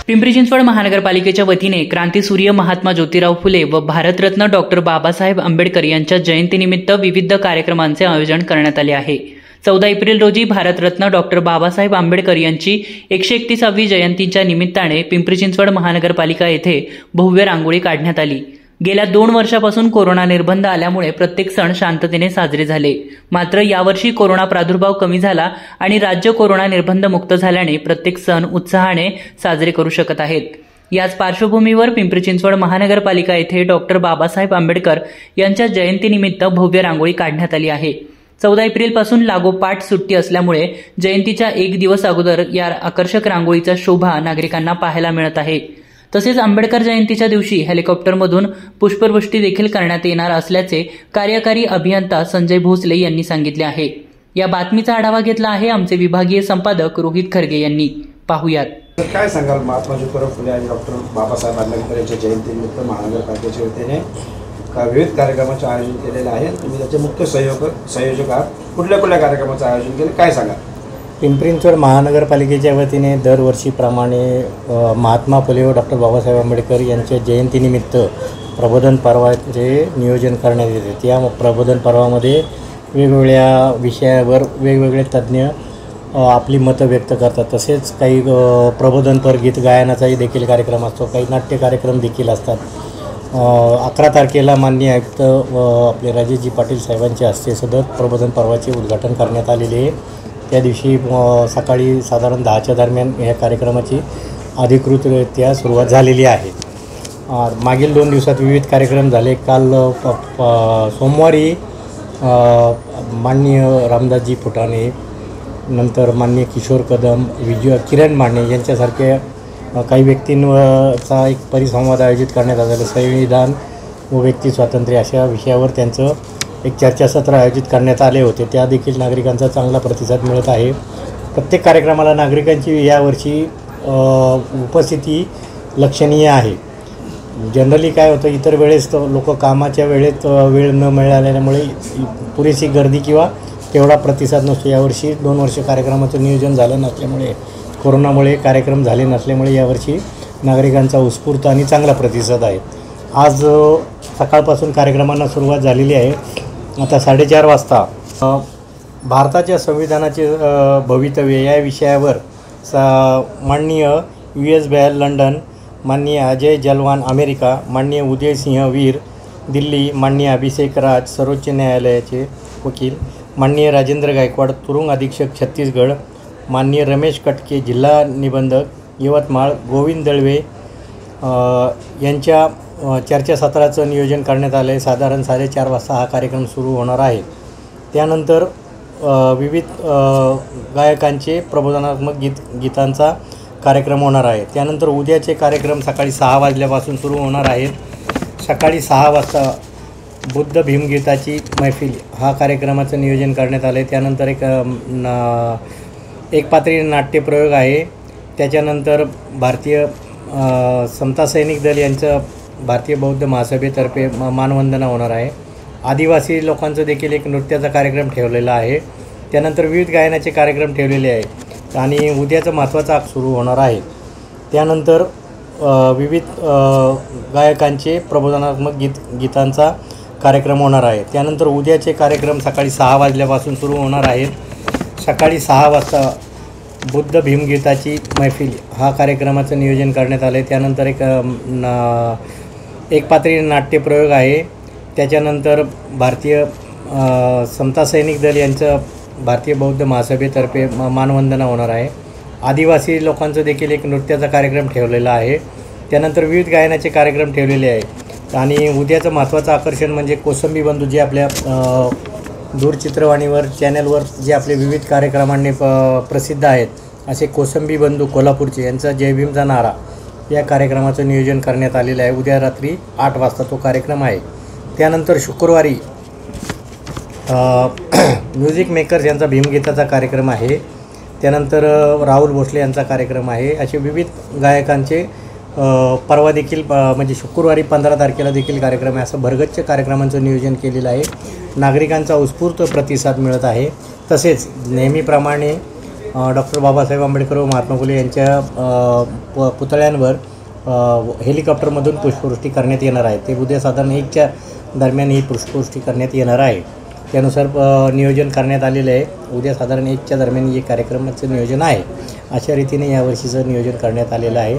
पिंपरी चिंचवड महानगरपालिकेच्या वतीने क्रांतीसूर्य महात्मा ज्योतिराव फुले व भारतरत्न डॉक्टर बाबासाहेब आंबेडकर यांच्या जयंतीनिमित्त विविध कार्यक्रमांचे आयोजन करण्यात आले आहे। 14 एप्रिल रोजी भारतरत्न डॉक्टर बाबासाहेब आंबेडकर यांची 131वी जयंतीच्या निमित्ताने पिंपरी चिंचवड महानगरपालिका येथे भव्य रांगोळी काढण्यात आली। गेल्या 2 वर्षापासून कोरोना निर्बंध आल्यामुळे प्रत्येक सण शांततेने साजरे झाले। मात्र यावर्षी कोरोना प्रादुर्भाव कमी झाला आणि राज्य कोरोना निर्बंध मुक्त झाल्याने प्रत्येक सण उत्साहाने साजरे करू शकत आहेत। याच पार्श्वभूमीवर पिंपरी चिंचवड महानगरपालिका येथे डॉक्टर बाबासाहेब आंबेडकर यांच्या जयंतीनिमित्त भव्य रांगोळी काढण्यात आली आहे। 14 एप्रिलपासून लागोपाठ सुट्टी असल्यामुळे जयंतीच्या 1 दिवस अगोदर या आकर्षक रांगोळीचा शोभा नागरिकांना पाहायला मिळत आहे। तसेच आंबेडकर जयंतीच्या दिवशी हेलिकॉप्टरमधून पुष्पवृष्टी देखील करण्यात येणार असल्याचे कार्यकारी अभियंता संजय भोसले यांनी सांगितले आहे। या बातमीचा आढावा घेतला आहे आमचे विभागीय संपादक रोहित खरगे यांनी। पाहुयात। काय सांगाल महात्मा ज्योतिराव फुले आणि डॉक्टर बाबासाहेब आंबेडकर यांच्या जयंतीनिमित्त महानगरपालिकेच्या वतीने विविध कार्यक्रमाचे आयोजन केलेले आहे। तुम्ही त्याचे मुख्य संयोजक आहात। कुठल्या कार्यक्रमाचं आयोजन केले काय सांगा? पिंपरी चिंचवड महानगरपालिकेच्या वतीने दरवर्षीप्रमाणे महात्मा फुले व डॉक्टर बाबासाहेब आंबेडकर यांच्या जयंतीनिमित्त प्रबोधन पर्वाचे नियोजन करण्यात येते। या प्रबोधन पर्वामध्ये वेगवेगळ्या विषयावर वेगवेगळे तज्ज्ञ आपली मतं व्यक्त करतात। तसेच काही प्रबोधनपर गीत गायनाचाही देखील कार्यक्रम असतो, काही नाट्य कार्यक्रम देखील असतात। 11 तारखेला माननीय आयुक्त आपले राजेशजी पाटील साहेबांच्या हस्ते सदर प्रबोधन पर्वाचे उद्घाटन करण्यात आलेले आहे। त्या दिवशी सकाळी साधारण 10च्या दरम्यान या कार्यक्रमाची अधिकृतरित्या सुरुवात झालेली आहे। मागील 2 दिवसात विविध कार्यक्रम झाले। काल सोमवारी माननीय रामदासजी फुटाणे, नंतर माननीय किशोर कदम, किरण माने यांच्यासारख्या काही व्यक्तींचा एक परिसंवाद आयोजित करण्यात आलेला। संविधान व व्यक्ती स्वातंत्र्य अशा विषयावर त्यांचं एक चर्चासत्र आयोजित करण्यात आले होते। त्या देखील नागरिकांचा चांगला प्रतिसाद मिळत आहे। प्रत्येक कार्यक्रमाला नागरिकांची यावर्षी उपस्थिती लक्षणीय आहे। जनरली काय होतं, इतर वेळेस लोक कामाच्या वेळेत वेळ न मिळाल्यामुळे पुरेशी गर्दी किंवा तेवढा प्रतिसाद नसतो। यावर्षी 2 वर्ष कार्यक्रमाचं नियोजन झालं नसल्यामुळे, कोरोनामुळे कार्यक्रम झाले नसल्यामुळे यावर्षी नागरिकांचा उत्स्फूर्त आणि चांगला प्रतिसाद आहे। आज सकाळपासून कार्यक्रमांना सुरुवात झालेली आहे। आता 4:30 वाजता भारताच्या संविधानाचे भवितव्य या विषयावर माननीय US बॅल लंडन, माननीय अजय जलवान अमेरिका, माननीय उदयसिंह वीर दिल्ली, माननीय अभिषेक राज सर्वोच्च न्यायालयाचे वकील, माननीय राजेंद्र गायकवाड तुरुंग अधीक्षक छत्तीसगड, माननीय रमेश कटके जिल्हा निबंधक यवतमाळ, गोविंद दळवे यांच्या चर्चासत्राचं नियोजन करण्यात आले आहे। साधारण 4:30 वाजता हा कार्यक्रम सुरू होणार आहे। त्यानंतर विविध गायकांचे प्रबोधनात्मक गीतांचा कार्यक्रम होणार आहे। त्यानंतर उद्याचे कार्यक्रम सकाळी 6 वाजल्यापासून सुरू होणार आहेत। सकाळी 6 वाजता बुद्ध भीमगीताची मैफिल हा कार्यक्रमाचं नियोजन करण्यात आले आहे। त्यानंतर एक पात्री नाट्यप्रयोग आहे। त्याच्यानंतर भारतीय समता सैनिक दल यांचं भारतीय बौद्ध महासभेतर्फे मानवंदना होणार आहे। आदिवासी लोकांचं देखील एक नृत्याचा कार्यक्रम ठेवलेला आहे। त्यानंतर विविध गायनाचे कार्यक्रम ठेवलेले आहेत आणि उद्याचं महत्त्वाचा सुरू होणार आहे। त्यानंतर विविध गायकांचे प्रबोधनात्मक गीतांचा कार्यक्रम होणार आहे। त्यानंतर उद्याचे कार्यक्रम सकाळी 6 वाजल्यापासून सुरू होणार आहेत। सकाळी 6 वाजता बुद्ध भीमगीताची मैफिल हा कार्यक्रमाचं नियोजन करण्यात आले आहे। त्यानंतर एक पात्री नाट्यप्रयोग आहे। त्याच्यानंतर भारतीय समता सैनिक दल यांचं भारतीय बौद्ध महासभेतर्फे मानवंदना होणार आहे। आदिवासी लोकांचं देखील एक नृत्याचा कार्यक्रम ठेवलेला आहे। त्यानंतर विविध गायनाचे कार्यक्रम ठेवलेले आहेत आणि उद्याचं महत्त्वाचं आकर्षण म्हणजे कोसंबी बंधू जे आपल्या दूरचित्रवाणीवर चॅनलवर जे आपले विविध कार्यक्रमांनी प्रसिद्ध आहेत असे कोसंबी बंधू कोल्हापूरचे यांचा जय भीमचा नारा या कार्यक्रमाचं नियोजन करण्यात आलेलं आहे। उद्या रात्री 8 वाजता तो कार्यक्रम आहे। त्यानंतर शुक्रवारी म्युझिक मेकर्स यांचा भीमगीताचा कार्यक्रम आहे। त्यानंतर राहुल भोसले यांचा कार्यक्रम आहे। असे विविध गायकांचे परवा देखील म्हणजे शुक्रवारी 15 तारखेला देखील कार्यक्रम आहे। असं भरगच्च कार्यक्रमांचं नियोजन केलेलं आहे। नागरिकांचा उत्स्फूर्त प्रतिसाद मिळत आहे। तसेच नेहमीप्रमाणे डॉक्टर बाबासाहेब आंबेडकर व महात्मा फुले यांच्या पुतळ्यांवर हेलिकॉप्टरमधून पुष्पवृष्टी करण्यात येणार आहे. ते उद्या साधारण 1च्या दरम्यान ही पुष्पवृष्टी करण्यात येणार आहे. त्यानुसार नियोजन करण्यात आलेलं आहे. उद्या साधारण 1च्या दरम्यान हे कार्यक्रमाचं नियोजन आहे. अशा रीतीने यावर्षीचं नियोजन करण्यात आलेलं आहे.